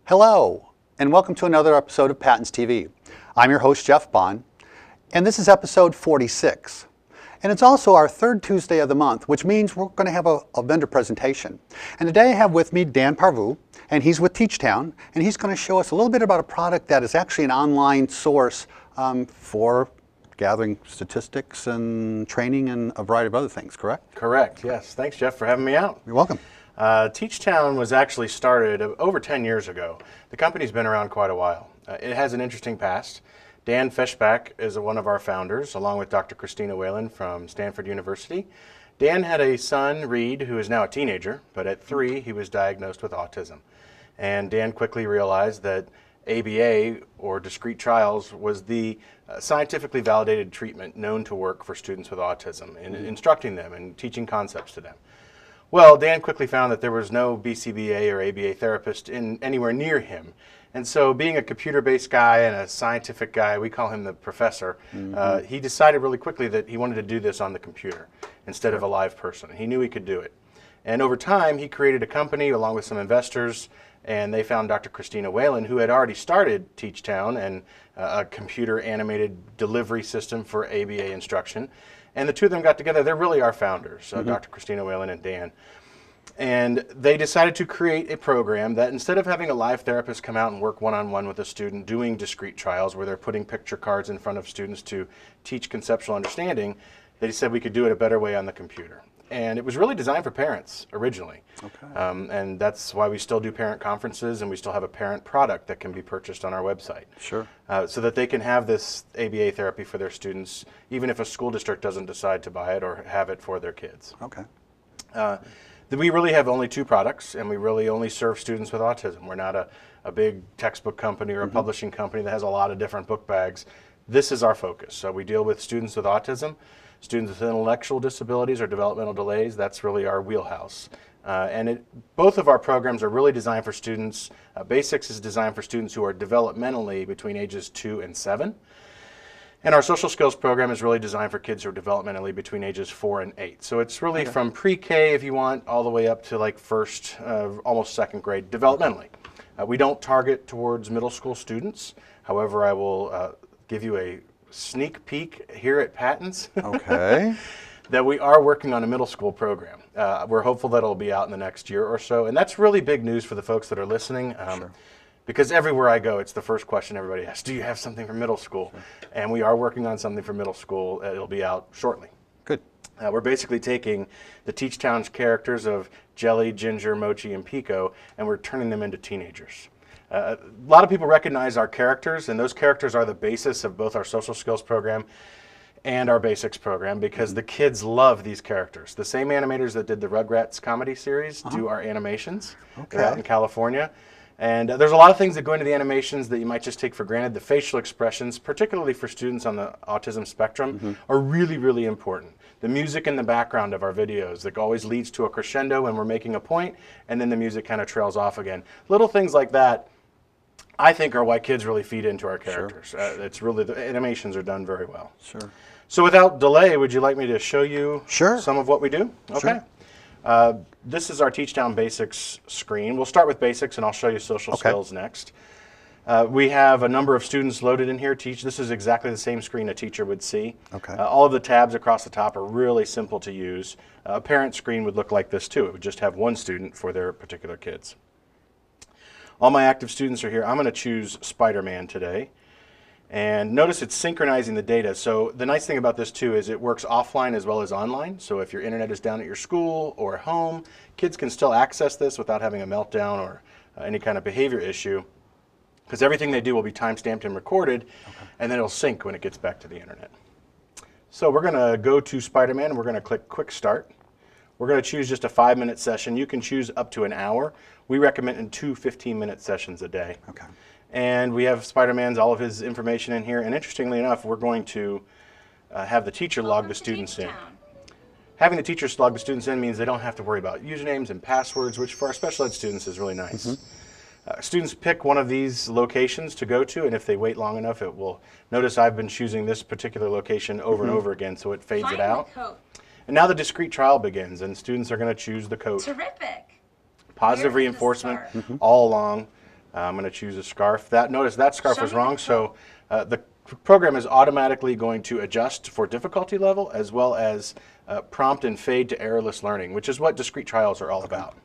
Hello, and welcome to another episode of Patents TV. I'm your host, Jeff Bond, and this is episode 46. And it's also our third Tuesday of the month, which means we're going to have a vendor presentation. And today I have with me Dan Parvu, and he's with Teachtown, and he's going to show us a little bit about a product that is actually an online source for gathering statistics and training and a variety of other things, correct? Correct, yes. Thanks, Jeff, for having me out. You're welcome. Teachtown was actually started over 10 years ago. The company's been around quite a while. It has an interesting past. Dan Feshbach is one of our founders, along with Dr. Christina Whalen from Stanford University. Dan had a son, Reed, who is now a teenager, but at 3 he was diagnosed with autism. And Dan quickly realized that ABA, or discrete trials, was the scientifically validated treatment known to work for students with autism in instructing them and teaching concepts to them. Well, Dan quickly found that there was no BCBA or ABA therapist anywhere near him. And so being a computer-based guy and a scientific guy, we call him the professor, he decided really quickly that he wanted to do this on the computer instead of a live person. He knew he could do it. And over time, he created a company along with some investors, and they found Dr. Christina Whalen, who had already started Teachtown and a computer-animated delivery system for ABA instruction. And the two of them got together. They're really our founders, Dr. Christina Whalen and Dan. And they decided to create a program that instead of having a live therapist come out and work one-on-one with a student doing discrete trials where they're putting picture cards in front of students to teach conceptual understanding, they said we could do it a better way on the computer. And it was really designed for parents originally. Okay. And that's why we still do parent conferences, and we still have a parent product that can be purchased on our website. Sure. So that they can have this ABA therapy for their students, even if a school district doesn't decide to buy it or have it for their kids. Okay. We really have only 2 products, and we really only serve students with autism. We're not a big textbook company or a publishing company that has a lot of different book bags. This is our focus. So we deal with students with autism, students with intellectual disabilities or developmental delays. That's really our wheelhouse. Both of our programs are really designed for students. Basics is designed for students who are developmentally between ages 2 and 7. And our social skills program is really designed for kids who are developmentally between ages 4 and 8. So it's really from pre-K, if you want, all the way up to like first, almost second grade, developmentally. We don't target towards middle school students. However, I will give you a sneak peek here at Patents. Okay. That we are working on a middle school program. We're hopeful that it'll be out in the next year or so. And that's really big news for the folks that are listening. Sure. Because everywhere I go, it's the first question everybody asks, do you have something for middle school? Sure. And we are working on something for middle school. It'll be out shortly. Good. We're basically taking the Teachtown's characters of Jelly, Ginger, Mochi, and Pico, and we're turning them into teenagers. A lot of people recognize our characters, and those characters are the basis of both our social skills program and our basics program, because the kids love these characters. The same animators that did the Rugrats comedy series do our animations. Okay. They're out in California. And there's a lot of things that go into the animations that you might just take for granted. The facial expressions, particularly for students on the autism spectrum, are really, really important. The music in the background of our videos that always leads to a crescendo when we're making a point, and then the music kind of trails off again. Little things like that, I think, are why kids really feed into our characters. Sure. It's really, the animations are done very well. Sure. So without delay, would you like me to show you some of what we do? Okay. Sure. This is our Teachtown Basics screen. We'll start with Basics, and I'll show you social skills next. We have a number of students loaded in here. This is exactly the same screen a teacher would see. Okay. All of the tabs across the top are really simple to use. A parent screen would look like this too. It would just have one student for their particular kids. All my active students are here. I'm going to choose Spider-Man today. And notice it's synchronizing the data. So the nice thing about this too is it works offline as well as online. So if your internet is down at your school or home, kids can still access this without having a meltdown or any kind of behavior issue, because everything they do will be time-stamped and recorded, and then it'll sync when it gets back to the internet. So we're going to go to Spider-Man, and we're going to click Quick Start. We're going to choose just a 5-minute session. You can choose up to an hour. We recommend 2 15-minute sessions a day. Okay. And we have Spider-Man's, all of his information in here. And interestingly enough, we're going to have the teacher log the students in. Having the teachers log the students in means they don't have to worry about usernames and passwords, which for our special ed students is really nice. Students pick one of these locations to go to, and if they wait long enough, it will notice I've been choosing this particular location over and over again, so it fades it out. And now the discrete trial begins, and students are going to choose the coat. Terrific. Positive reinforcement all along. I'm going to choose a scarf. Notice that scarf Show was me the wrong, so the program is automatically going to adjust for difficulty level as well as prompt and fade to errorless learning, which is what discrete trials are all about.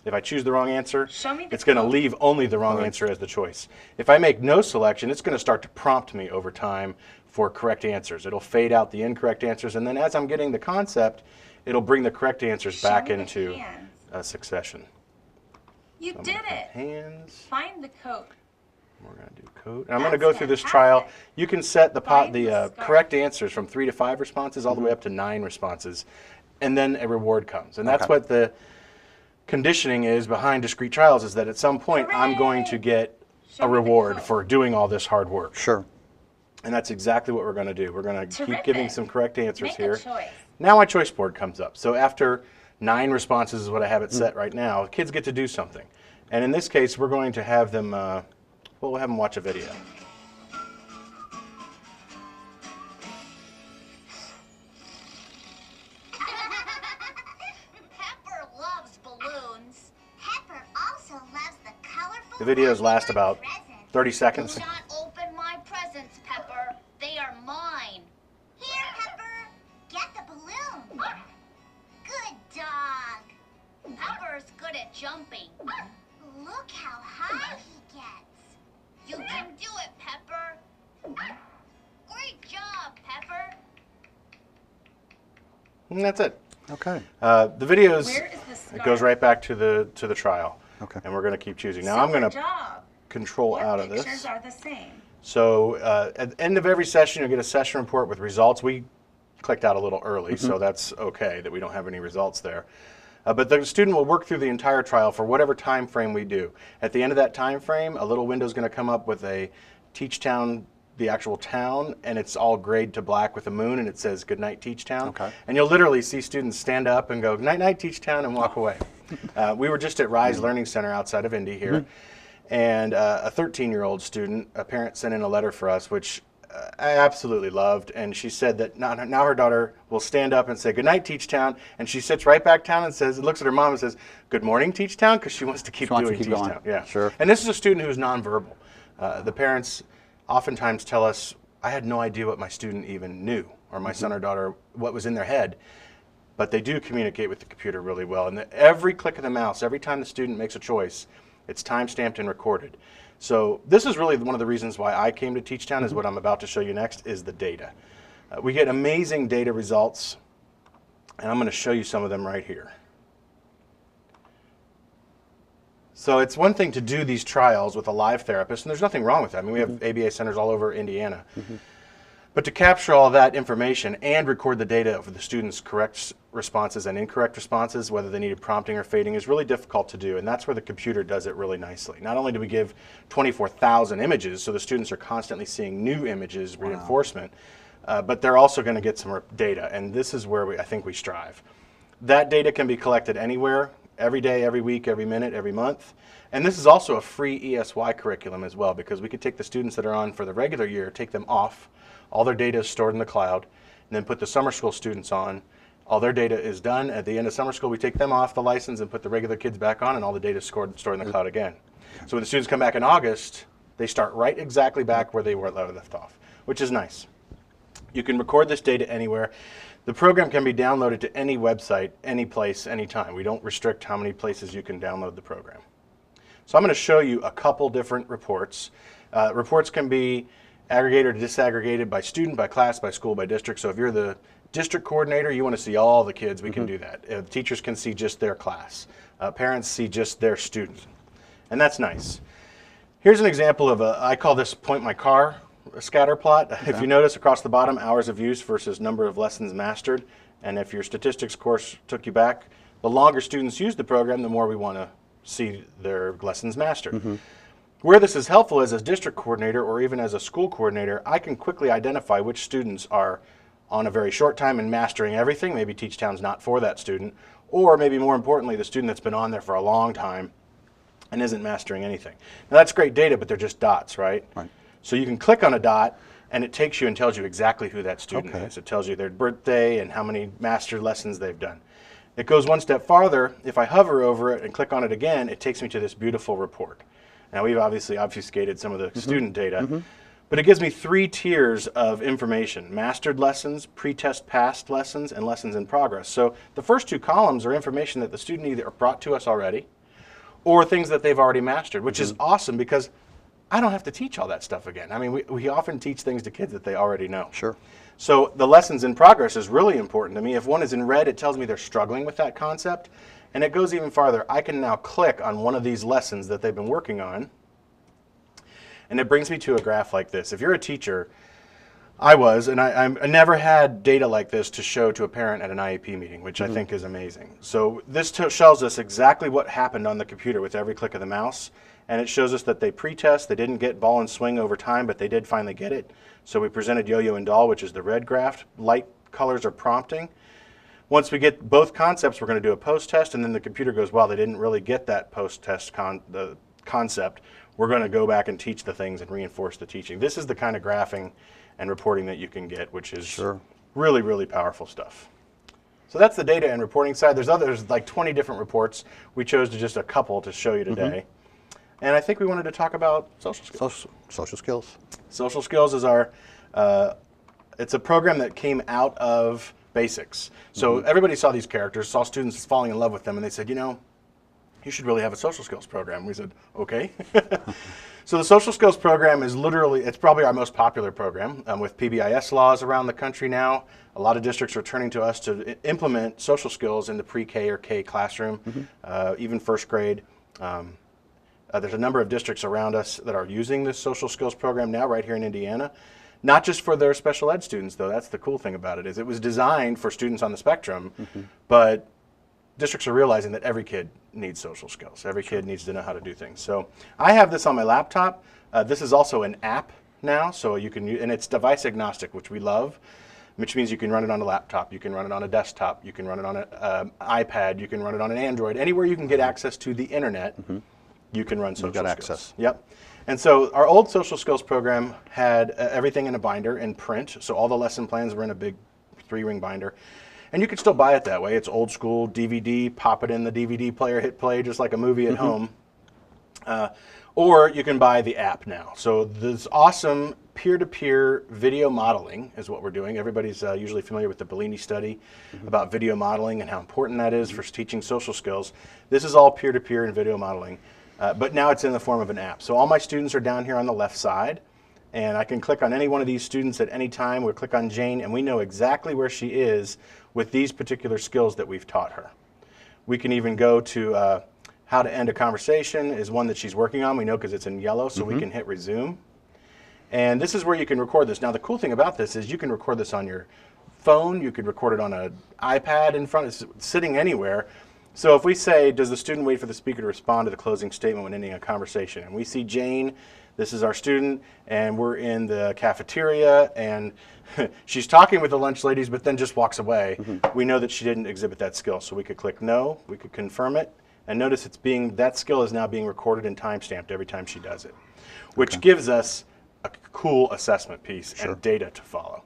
If I choose the wrong answer, Show me the it's going to code. leave only the wrong answer as the choice. If I make no selection, it's going to start to prompt me over time for correct answers. It'll fade out the incorrect answers, and then as I'm getting the concept, it'll bring the correct answers Show back me the into hands. a succession. You did it. Hands. Find the code. We're going to do code. And I'm going to go through this trial. You can set the Find the scarf. correct answers from 3 to 5 responses all the way up to 9 responses, and then a reward comes. And that's Okay. what the conditioning is behind discrete trials, is that at some point I'm going to get Show a me the reward code. for doing all this hard work. Sure. And that's exactly what we're going to do. We're going to keep Terrific. giving some correct answers Make here. a choice. Now my choice board comes up. So after 9 responses is what I have it set right now, kids get to do something. And in this case, we're going to have them, we'll have them watch a video. Pepper loves balloons. Pepper also loves the colorful. The videos last about presents. 30 seconds. Do not open my presents, Pepper. They are mine. Here, Pepper. Get the balloon. Good dog. Pepper's good at jumping. Look how high he gets. You can do it, Pepper. Great job, Pepper. And that's it. Okay. The videos, Where is the it scarf? goes right back to the trial. Okay. And we're going to keep choosing. Now I'm Super going to job. control What out of pictures this. are the same? So at the end of every session, you'll get a session report with results. We clicked out a little early, so that's okay that we don't have any results there. But the student will work through the entire trial for whatever time frame we do. At the end of that time frame, a little window is going to come up with a Teach Town, the actual town, and it's all grayed to black with a moon, and it says "Good night, Teach Town." Okay. And you'll literally see students stand up and go "Night, night, Teach Town," and walk away. We were just at Rise Learning Center outside of Indy here, and a 13-year-old student, a parent sent in a letter for us, which I absolutely loved, and she said that now her daughter will stand up and say "Good night, Teach Town," and she sits right back down and looks at her mom and says "Good morning, Teach Town," because she wants to keep wants to doing keep Teach going. Town. Yeah, Sure. And this is a student who's nonverbal. The parents oftentimes tell us, "I had no idea what my student even knew, or my son or daughter, what was in their head." But they do communicate with the computer really well, and every click of the mouse, every time the student makes a choice, it's time-stamped and recorded. So this is really one of the reasons why I came to Teach Town, is what I'm about to show you next, is the data. We get amazing data results, and I'm going to show you some of them right here. So it's one thing to do these trials with a live therapist, and there's nothing wrong with that. I mean, we have ABA centers all over Indiana. But to capture all that information and record the data of the students' correct responses and incorrect responses, whether they needed prompting or fading, is really difficult to do, and that's where the computer does it really nicely. Not only do we give 24,000 images, so the students are constantly seeing new images, reinforcement, but they're also going to get some data, and this is where I think we strive. That data can be collected anywhere, every day, every week, every minute, every month. And this is also a free ESY curriculum as well, because we could take the students that are on for the regular year, take them off, all their data is stored in the cloud, and then put the summer school students on. All their data is done. At the end of summer school, we take them off the license and put the regular kids back on, and all the data is stored in the cloud again. So when the students come back in August, they start right exactly back where they were left off, which is nice. You can record this data anywhere. The program can be downloaded to any website, any place, anytime. We don't restrict how many places you can download the program. So I'm going to show you a couple different reports. Reports can be aggregated or disaggregated by student, by class, by school, by district. So if you're the district coordinator, you want to see all the kids, we can do that. Teachers can see just their class. Parents see just their student. And that's nice. Here's an example of I call this point my car scatter plot. Okay. If you notice across the bottom, hours of use versus number of lessons mastered. And if your statistics course took you back, the longer students use the program, the more we want to see their lessons mastered. Where this is helpful is as district coordinator or even as a school coordinator, I can quickly identify which students are on a very short time and mastering everything. Maybe Teach Town's not for that student. Or maybe more importantly, the student that's been on there for a long time and isn't mastering anything. Now that's great data, but they're just dots, right? Right. So you can click on a dot and it takes you and tells you exactly who that student is. It tells you their birthday and how many master lessons they've done. It goes one step farther. If I hover over it and click on it again, it takes me to this beautiful report. Now we've obviously obfuscated some of the student data, but it gives me 3 tiers of information: mastered lessons, pre-test passed lessons, and lessons in progress. So the first 2 columns are information that the student either brought to us already or things that they've already mastered, which is awesome because I don't have to teach all that stuff again. I mean, we often teach things to kids that they already know. Sure. So the lessons in progress is really important to me. If one is in red, it tells me they're struggling with that concept. And it goes even farther. I can now click on one of these lessons that they've been working on, and it brings me to a graph like this. If you're a teacher, I was, and I never had data like this to show to a parent at an IEP meeting, which I think is amazing. So this shows us exactly what happened on the computer with every click of the mouse, and it shows us that they pre-test, they didn't get ball and swing over time, but they did finally get it. So we presented yo-yo and doll, which is the red graph. Light colors are prompting. Once we get both concepts, we're going to do a post-test, and then the computer goes, wow, they didn't really get that post-test concept. We're going to go back and teach the things and reinforce the teaching. This is the kind of graphing and reporting that you can get, which is really, really powerful stuff. So that's the data and reporting side. There's like 20 different reports. We chose to just a couple to show you today. And I think we wanted to talk about social skills. Social skills. Social skills is our, it's a program that came out of basics. So everybody saw these characters, saw students falling in love with them, and they said, you know, you should really have a social skills program. We said, okay. So the social skills program is literally, it's probably our most popular program with PBIS laws around the country now. A lot of districts are turning to us to implement social skills in the pre-K or K classroom, even first grade. There's a number of districts around us that are using this social skills program now right here in Indiana. Not just for their special ed students, though. That's the cool thing about it, is it was designed for students on the spectrum, but districts are realizing that every kid needs social skills. Every kid needs to know how to do things. So I have this on my laptop. This is also an app now, so you can use, and it's device agnostic, which we love, which means you can run it on a laptop, you can run it on a desktop, you can run it on an iPad, you can run it on an Android. Anywhere you can get access to the internet, you can run social skills. Access. Yep. And so our old social skills program had everything in a binder in print. So all the lesson plans were in a big 3-ring binder. And you could still buy it that way. It's old school DVD, pop it in the DVD player, hit play, just like a movie at home. Or you can buy the app now. So this awesome peer-to-peer video modeling is what we're doing. Everybody's usually familiar with the Bellini study about video modeling and how important that is for teaching social skills. This is all peer-to-peer and video modeling. But now it's in the form of an app. So all my students are down here on the left side, and I can click on any one of these students at any time. We'll click on Jane, and we know exactly where she is with these particular skills that we've taught her. We can even go to how to end a conversation is one that she's working on. We know because it's in yellow, so we can hit resume. And this is where you can record this. Now the cool thing about this is you can record this on your phone. You could record it on an iPad in front. It's sitting anywhere. So if we say, does the student wait for the speaker to respond to the closing statement when ending a conversation? And we see Jane, this is our student, and we're in the cafeteria, and she's talking with the lunch ladies, but then just walks away. We know that she didn't exhibit that skill. So we could click no, we could confirm it, and notice that skill is now being recorded and time-stamped every time she does it, which gives us a cool assessment piece and data to follow.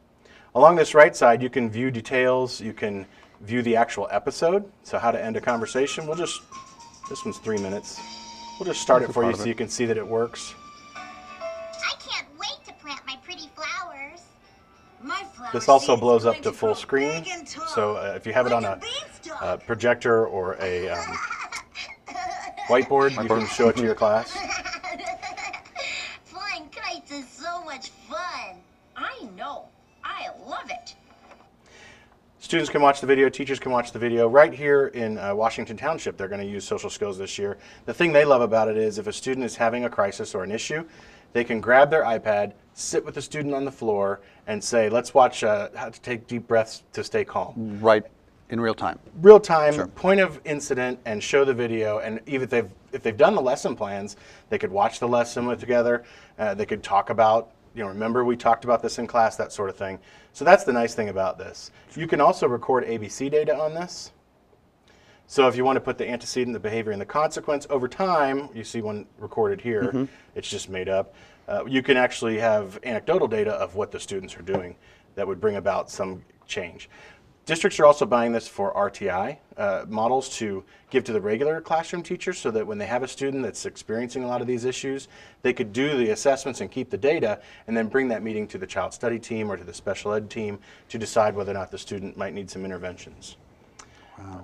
Along this right side, you can view details, you can view the actual episode, so how to end a conversation. This one's 3 minutes. We'll just start it for you so you can see that it works. I can't wait to plant my pretty flowers. My flower This also seed's blows going up to to full grow screen, big and tall, so if you have it like on a a beanstalk. projector or a whiteboard, you can show it to your class. Flying kites is so much fun. I know. I love it. Students can watch the video, teachers can watch the video. Right here in Washington Township, they're going to use social skills this year. The thing they love about it is if a student is having a crisis or an issue, they can grab their iPad, sit with the student on the floor, and say, let's watch how to take deep breaths to stay calm. Right, in real time. Real time, point of incident, and show the video. And even if they've done the lesson plans, they could watch the lesson together. They could talk about, remember we talked about this in class, that sort of thing. So that's the nice thing about this. You can also record ABC data on this. So if you want to put the antecedent, the behavior, and the consequence over time, you see one recorded here, it's just made up. You can actually have anecdotal data of what the students are doing that would bring about some change. Districts are also buying this for RTI models to give to the regular classroom teachers so that when they have a student that's experiencing a lot of these issues, they could do the assessments and keep the data and then bring that meeting to the child study team or to the special ed team to decide whether or not the student might need some interventions.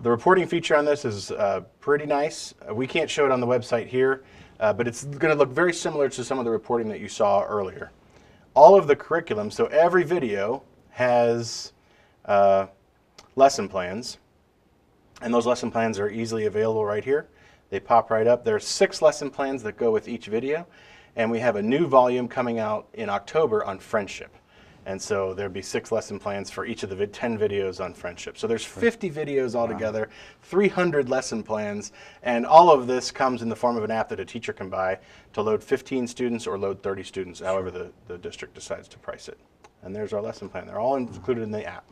The reporting feature on this is pretty nice. We can't show it on the website here, but it's going to look very similar to some of the reporting that you saw earlier. All of the curriculum, so every video has lesson plans, and those lesson plans are easily available right here. They pop right up. There are 6 lesson plans that go with each video, and we have a new volume coming out in October on friendship. And so there'll be 6 lesson plans for each of the 10 videos on friendship. So there's 50 videos altogether, 300 lesson plans, and all of this comes in the form of an app that a teacher can buy to load 15 students or load 30 students, however the district decides to price it. And there's our lesson plan. They're all included in the app.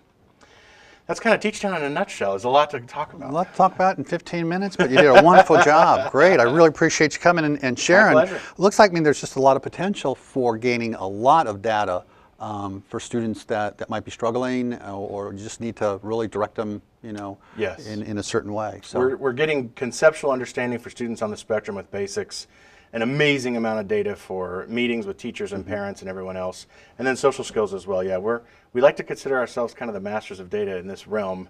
That's kind of Teach Town in a nutshell. There's a lot to talk about. A lot to talk about in 15 minutes, but you did a wonderful job. Great. I really appreciate you coming and sharing. My pleasure. Looks like, I mean, there's just a lot of potential for gaining a lot of data for students that might be struggling or you just need to really direct them, you know, Yes. in a certain way. So We're getting conceptual understanding for students on the spectrum with basics, an amazing amount of data for meetings with teachers and parents and everyone else, and then social skills as well. Yeah, we like to consider ourselves kind of the masters of data in this realm.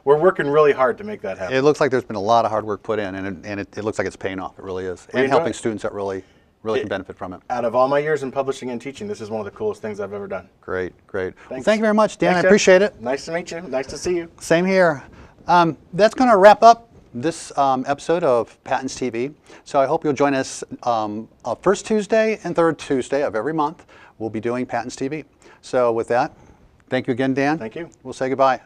We're working really hard to make that happen. it looks like there's been a lot of hard work put in, and it looks like it's paying off. It really is. And enjoy helping it. students that really can benefit from it. Out of all my years in publishing and teaching, this is one of the coolest things I've ever done. Great, great. Well, Thanks. thank you very much, Dan. Thanks, I Jeff. appreciate it. Nice to meet you. Nice to see you. Same here. That's going to wrap up this episode of Patents TV. So I hope you'll join us first Tuesday and third Tuesday of every month. We'll be doing Patents TV. So with that, thank you again, Dan. Thank you. We'll say goodbye.